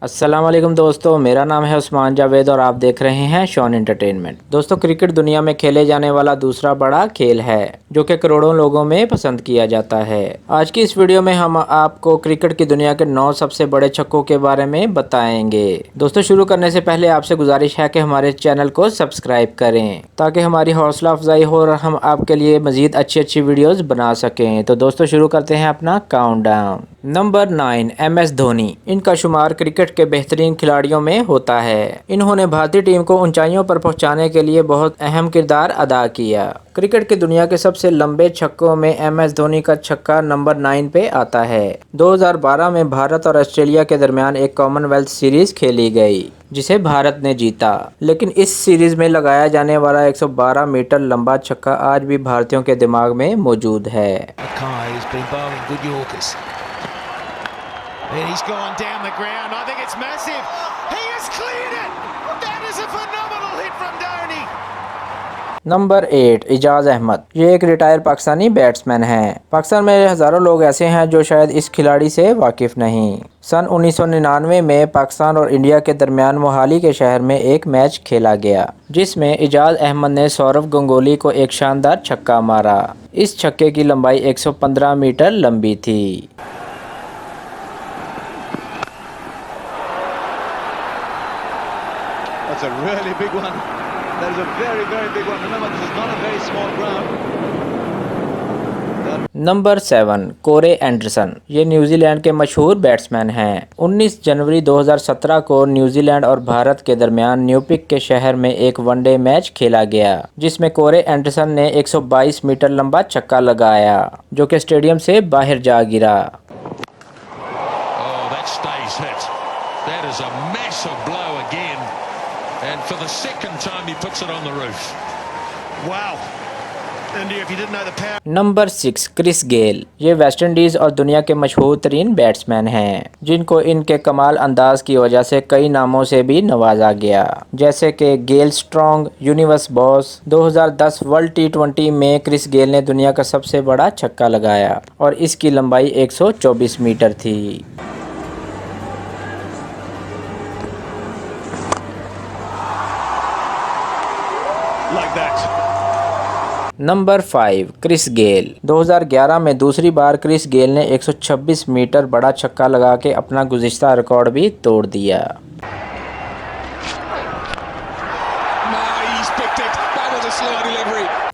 अस्सलाम वालेकुम दोस्तों, मेरा नाम है उस्मान जावेद और आप देख रहे हैं शॉन एंटरटेनमेंट। दोस्तों, क्रिकेट दुनिया में खेले जाने वाला दूसरा बड़ा खेल है जो कि करोड़ों लोगों में पसंद किया जाता है। आज की इस वीडियो में हम आपको क्रिकेट की दुनिया के 9 सबसे बड़े छक्कों के बारे में बताएंगे। दोस्तों, शुरू करने से पहले आपसे गुजारिश है कि हमारे चैनल को सब्सक्राइब करें ताकि हमारी हौसला अफजाई हो और हम आपके लिए मजीद अच्छी वीडियोस बना सकें। तो दोस्तों, शुरू करते हैं अपना काउंटडाउन। Number 9, MS Dhoni. इनका शुमार क्रिकेट के बेहतरीन खिलाड़ियों में होता है। इन्होंने भारतीय टीम को ऊंचाइयों पर पहुंचाने के लिए बहुत अहम किरदार अदा किया। क्रिकेट की दुनिया के सबसे लंबे छक्कों में MS धोनी का छक्का नंबर 9 पे आता है। 2012 में भारत और ऑस्ट्रेलिया के दरमियान एक कॉमनवेल्थ सीरीज खेली गई जिसे भारत ने जीता, लेकिन इस सीरीज में लगाया जाने वाला 112 मीटर लंबा छक्का आज भी भारतीयों के दिमाग में मौजूद है। And he's gone down the ground. I think it's massive. He has cleared it. That is a phenomenal hit from Dhoni. Number 8, Ijaz Ahmed. ये एक रिटायर पाकिस्तानी बैट्समैन हैं। पाकिस्तान में हज़ारों लोग ऐसे हैं जो शायद इस खिलाड़ी से वाकिफ़ नहीं। सन 1999 में पाकिस्तान और इंडिया के दरमियान मोहाली के शहर में एक मैच खेला गया जिसमें इजाज अहमद ने सौरव गंगोली को एक शानदार छक्का मारा। इस छक्के की लंबाई 115 मीटर लंबी थी। That's a really big one. That is a very, very big one. Remember, this is not a very small ground. Number 7, Corey Anderson. ये न्यूजीलैंड के मशहूर बैट्समैन हैं। 19 जनवरी 2017 को न्यूजीलैंड और भारत के दरमियान न्यूपिक के शहर में एक वनडे मैच खेला गया जिसमें कोरे एंडरसन ने 122 मीटर लंबा छक्का लगाया जो कि स्टेडियम से बाहर जा गिरा। And for the second time he puts it on the roof. Wow. India, if you didn't know the power. Number 6, Chris Gayle. ये वेस्ट इंडीज़ और दुनिया के मशहूर तरीन बैट्समैन हैं जिनको इनके कमाल अंदाज की वजह से कई नामों से भी नवाजा गया, जैसे कि Gayle strong, universe boss. 2010 world T20 में क्रिस गेल ने दुनिया का सबसे बड़ा छक्का लगाया और इसकी लंबाई 124 मीटर थी। Like that. Number 5, Chris Gayle. 2011 में दूसरी बार क्रिस गेल ने 126 मीटर बड़ा छक्का लगा के अपना गुज़िश्ता रिकॉर्ड भी तोड़ दिया।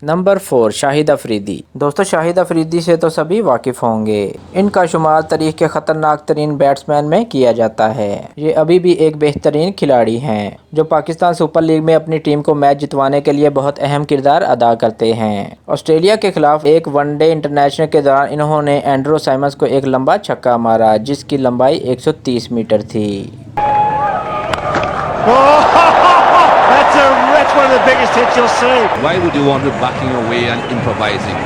नंबर 4, शाहिद अफरीदी। दोस्तों, शाहिद अफरीदी से तो सभी वाकिफ़ होंगे। इनका शुमार तारीख के ख़तरनाक तरीन बैट्समैन में किया जाता है। ये अभी भी एक बेहतरीन खिलाड़ी हैं जो पाकिस्तान सुपर लीग में अपनी टीम को मैच जितवाने के लिए बहुत अहम किरदार अदा करते हैं। ऑस्ट्रेलिया के खिलाफ एक वनडे इंटरनेशनल के दौरान इन्होंने एंड्रू साइमंस को एक लंबा छक्का मारा जिसकी लंबाई 130 मीटर थी। That's one of the biggest hits you'll see. Why would you want to be backing away and improvising?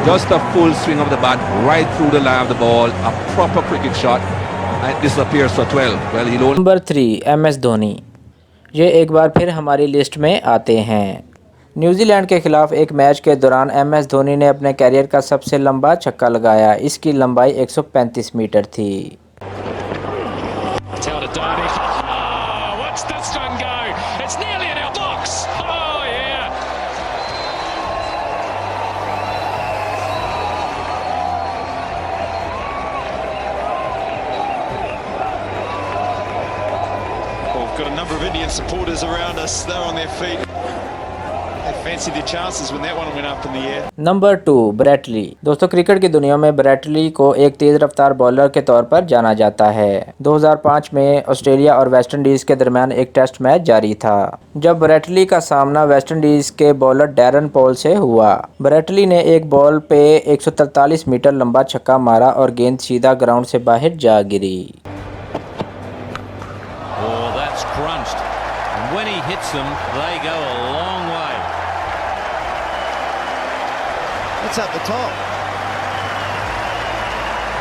Just a full swing of the bat right through the line of the ball, a proper cricket shot, and it disappears for 12. Well, he don't. Number 3, MS Dhoni. ये एक बार फिर हमारी list में आते हैं। New Zealand के खिलाफ एक मैच के दौरान MS धोनी ने अपने कैरियर का सबसे लंबा छक्का लगाया। इसकी लंबाई 135 मीटर थी। Got a number of Indian supporters around us. They're on their feet. They fancied their chances when that one went up in the air. Number 2, Brett Lee. दोस्तों, क्रिकेट की दुनिया में ब्रेट ली को एक तेज़ रफ्तार bowler के तौर पर जाना जाता है। 2005 में ऑस्ट्रेलिया और वेस्ट इंडीज़ के दरमियान एक टेस्ट मैच जारी था जब ब्रेट ली का सामना वेस्ट इंडीज़ के बॉलर डैरन पॉल से हुआ। ब्रेट ली ने एक बॉल पे 143 मीटर लंबा छक्का मारा और गेंद सीधा ग्राउंड से बाहर जा गिरी। Crunched, and when he hits them, they go a long way. It's at the top.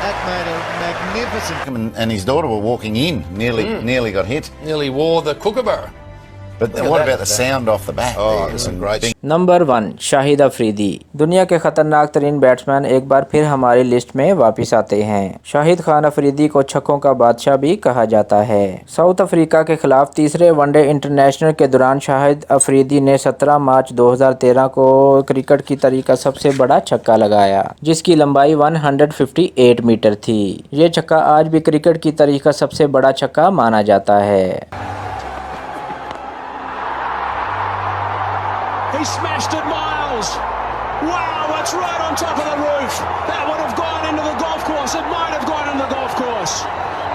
That made a magnificent. And his daughter were walking in, nearly got hit. Nearly wore the kookaburra. But what about the sound off the bat? Oh, There's some great. Number 1 Shahid Afridi. दुनिया के खतरनाक तरीन batsman एक बार फिर हमारी list में वापस आते हैं। शाहिद खान अफरीदी को छक्कों का बादशाह भी कहा जाता है। साउथ अफ्रीका के खिलाफ तीसरे वनडे इंटरनेशनल के दौरान शाहिद अफरीदी ने 17 मार्च 2013 को क्रिकेट की तारीख का सबसे बड़ा छक्का लगाया, जिसकी लंबाई 158 मीटर थी। ये छक्का आज भी क्रिकेट की तारीख का सबसे बड़ा छक्का माना जाता है। He smashed it miles. Wow, that's right on top of the roof. That would have gone into the golf course. It might have gone into the golf course.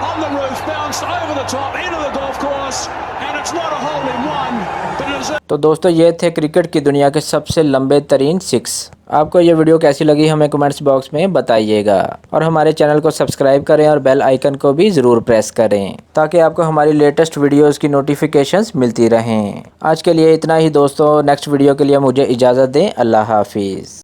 On the roof, bounced over the top, into the golf course, and it's not a hole in one, but it is a... तो दोस्तों ये थे cricket की दुनिया के सबसे लंबे तरीन 6। आपको ये वीडियो कैसी लगी हमें कमेंट्स बॉक्स में बताइएगा, और हमारे चैनल को सब्सक्राइब करें और बेल आइकन को भी ज़रूर प्रेस करें ताकि आपको हमारी लेटेस्ट वीडियोस की नोटिफिकेशंस मिलती रहें। आज के लिए इतना ही दोस्तों, नेक्स्ट वीडियो के लिए मुझे इजाज़त दें। अल्लाह हाफिज़।